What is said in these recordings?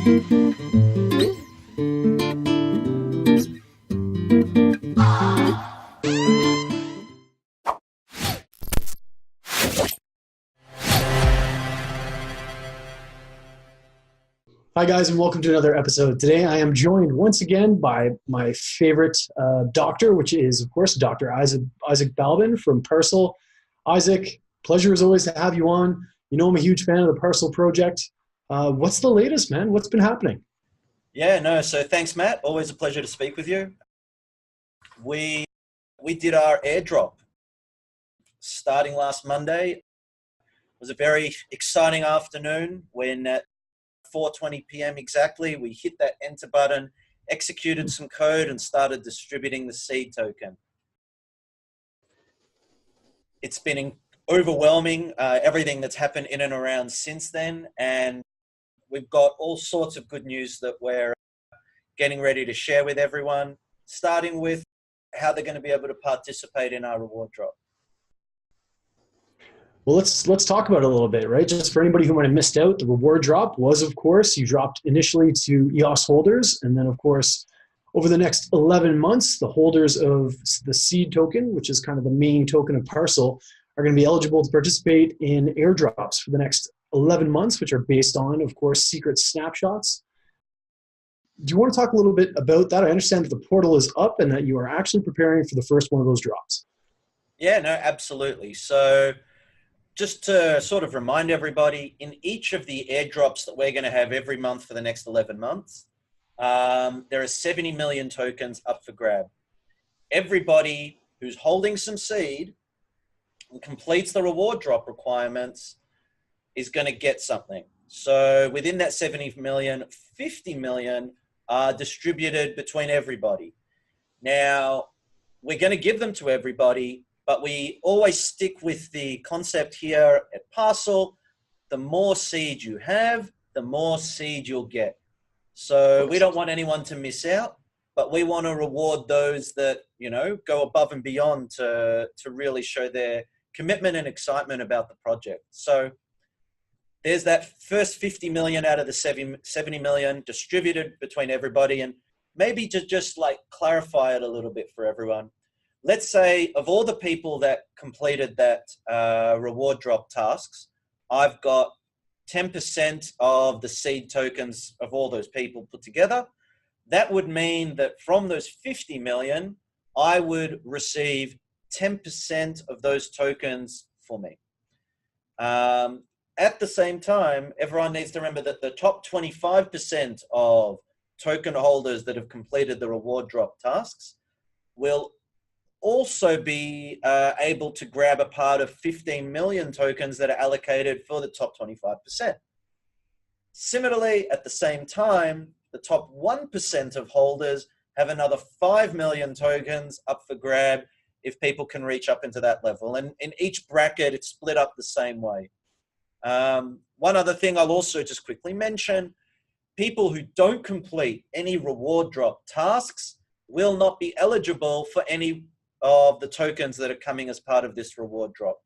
Hi guys, and welcome to another episode. Today I am joined once again by my favorite doctor, which is of course Dr. Isaac Balbin from Parsl. Isaac, pleasure as always to have you on. You know I'm a huge fan of the Parsl project. What's the latest, man? What's been happening? So thanks, Matt. Always a pleasure to speak with you. We did our airdrop starting last Monday. It was a very exciting afternoon when at 4:20 p.m. exactly, we hit that enter button, executed some code, and started distributing the seed token. It's been overwhelming, everything that's happened in and around since then, and we've got all sorts of good news that we're getting ready to share with everyone, starting with how they're going to be able to participate in our reward drop. Well, let's talk about it a little bit, right? Just for anybody who might have missed out, the reward drop was, of course, you dropped initially to EOS holders, and then, of course, over the next 11 months, the holders of the seed token, which is kind of the main token of Parsl, are going to be eligible to participate in airdrops for the next 11 months, which are based on, of course, secret snapshots. Do you want to talk a little bit about that? I understand that the portal is up and that you are actually preparing for the first one of those drops. Yeah, no, absolutely. So just to sort of remind everybody, in each of the airdrops that we're going to have every month for the next 11 months, there are 70 million tokens up for grab. Everybody who's holding some seed and completes the reward drop requirements is going to get something. So within that 70 million, 50 million are distributed between everybody. Now, we're going to give them to everybody, but we always stick with the concept here at Parsl. The more seed you have, the more seed you'll get. So we don't want anyone to miss out, but we want to reward those that, go above and beyond to really show their commitment and excitement about the project. So there's that first 50 million out of the 70 million distributed between everybody. And maybe to just like clarify it a little bit for everyone. Let's say of all the people that completed that reward drop tasks, I've got 10% of the seed tokens of all those people put together. That would mean that from those 50 million, I would receive 10% of those tokens for me. At the same time, everyone needs to remember that the top 25% of token holders that have completed the reward drop tasks will also be able to grab a part of 15 million tokens that are allocated for the top 25%. Similarly, at the same time, the top 1% of holders have another 5 million tokens up for grab if people can reach up into that level. And in each bracket, it's split up the same way. One other thing I'll also just quickly mention, people who don't complete any reward drop tasks will not be eligible for any of the tokens that are coming as part of this reward drop.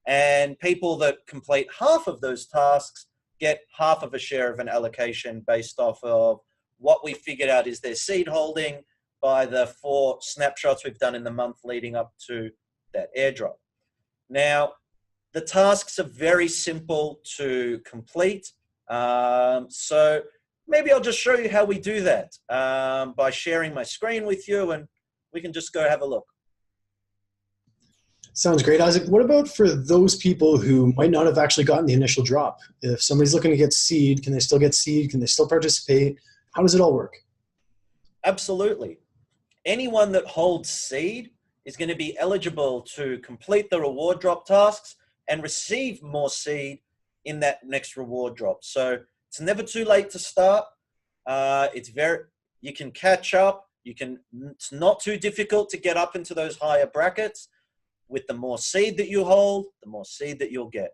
And people that complete half of those tasks get half of a share of an allocation based off of what we figured out is their seed holding by the 4 snapshots we've done in the month leading up to that airdrop. Now, the tasks are very simple to complete. So maybe I'll just show you how we do that by sharing my screen with you, and we can just go have a look. Sounds great, Isaac. What about for those people who might not have actually gotten the initial drop? If somebody's looking to get seed, can they still get seed? Can they still participate? How does it all work? Absolutely. Anyone that holds seed is going to be eligible to complete the reward drop tasks and receive more seed in that next reward drop. So it's never too late to start. You can catch up. It's not too difficult to get up into those higher brackets. With the more seed that you hold, the more seed that you'll get.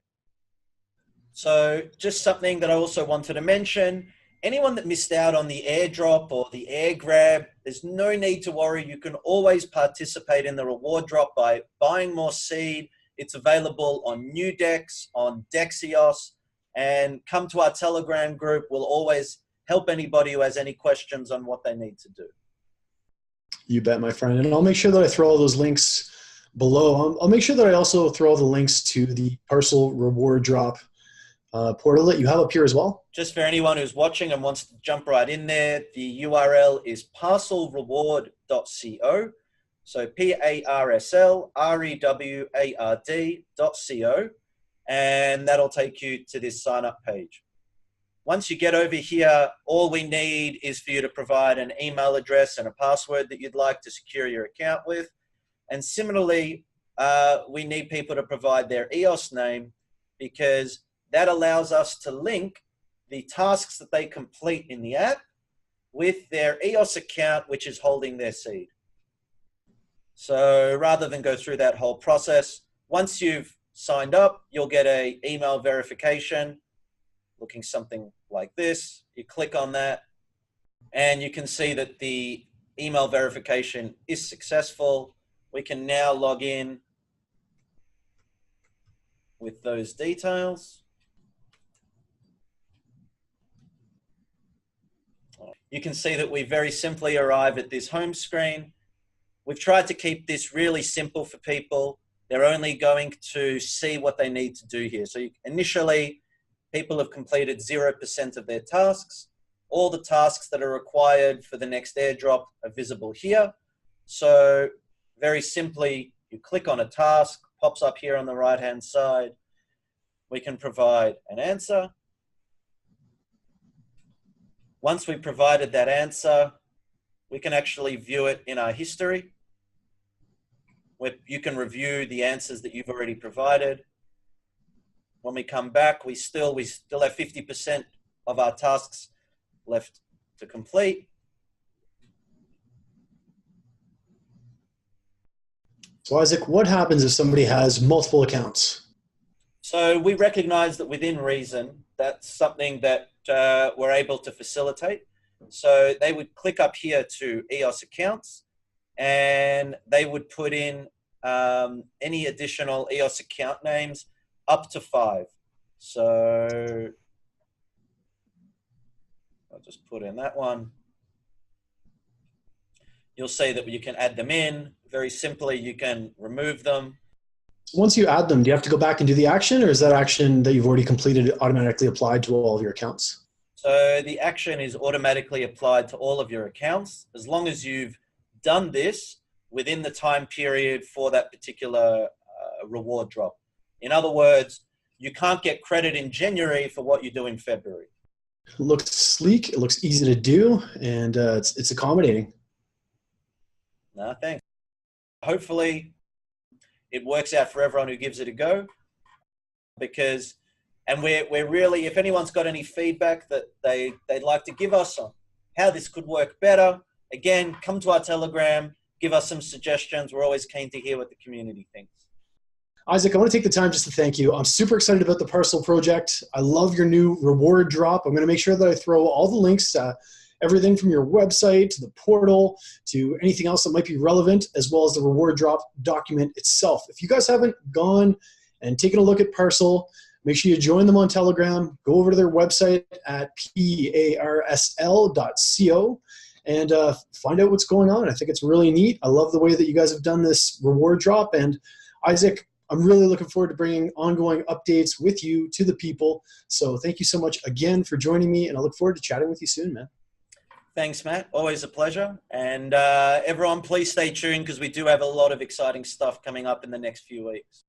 So just something that I also wanted to mention, anyone that missed out on the airdrop or the air grab, there's no need to worry. You can always participate in the reward drop by buying more seed. It's available on NewDex, on DexEOS, and come to our Telegram group. We'll always help anybody who has any questions on what they need to do. You bet, my friend. And I'll make sure that I throw all those links below. I'll make sure that I also throw all the links to the Parsl RewarDrop portal that you have up here as well. Just for anyone who's watching and wants to jump right in there, the URL is parslreward.co. So PARSLREWARD.co. And that'll take you to this sign up page. Once you get over here, all we need is for you to provide an email address and a password that you'd like to secure your account with. And similarly, we need people to provide their EOS name, because that allows us to link the tasks that they complete in the app with their EOS account, which is holding their seed. So rather than go through that whole process, once you've signed up, you'll get an email verification looking something like this. You click on that and you can see that the email verification is successful. We can now log in with those details. You can see that we very simply arrive at this home screen. We've tried to keep this really simple for people. They're only going to see what they need to do here. So initially, people have completed 0% of their tasks. All the tasks that are required for the next airdrop are visible here. So very simply, you click on a task, pops up here on the right-hand side. We can provide an answer. Once we've provided that answer, we can actually view it in our history, where you can review the answers that you've already provided. When we come back, we still have 50% of our tasks left to complete. So Isaac, what happens if somebody has multiple accounts? So we recognize that within reason, that's something that we're able to facilitate. So they would click up here to EOS accounts, and they would put in any additional EOS account names up to 5. So I'll just put in that one. You'll see that you can add them in. Very simply, you can remove them. Once you add them, do you have to go back and do the action, or is that action that you've already completed automatically applied to all of your accounts? So the action is automatically applied to all of your accounts, as long as you've done this within the time period for that particular reward drop. In other words, you can't get credit in January for what you do in February. It looks sleek, it looks easy to do, and it's accommodating. No, thanks. Hopefully it works out for everyone who gives it a go, because, and we're really, if anyone's got any feedback that they'd like to give us on how this could work better, again, come to our Telegram, give us some suggestions. We're always keen to hear what the community thinks. Isaac, I want to take the time just to thank you. I'm super excited about the Parsl project. I love your new reward drop. I'm going to make sure that I throw all the links, everything from your website to the portal to anything else that might be relevant, as well as the reward drop document itself. If you guys haven't gone and taken a look at Parsl, make sure you join them on Telegram. Go over to their website at parsl.co and find out what's going on. I think it's really neat. I love the way that you guys have done this reward drop. And Isaac, I'm really looking forward to bringing ongoing updates with you to the people. So thank you so much again for joining me, and I look forward to chatting with you soon, man. Thanks, Matt. Always a pleasure. And everyone, please stay tuned, because we do have a lot of exciting stuff coming up in the next few weeks.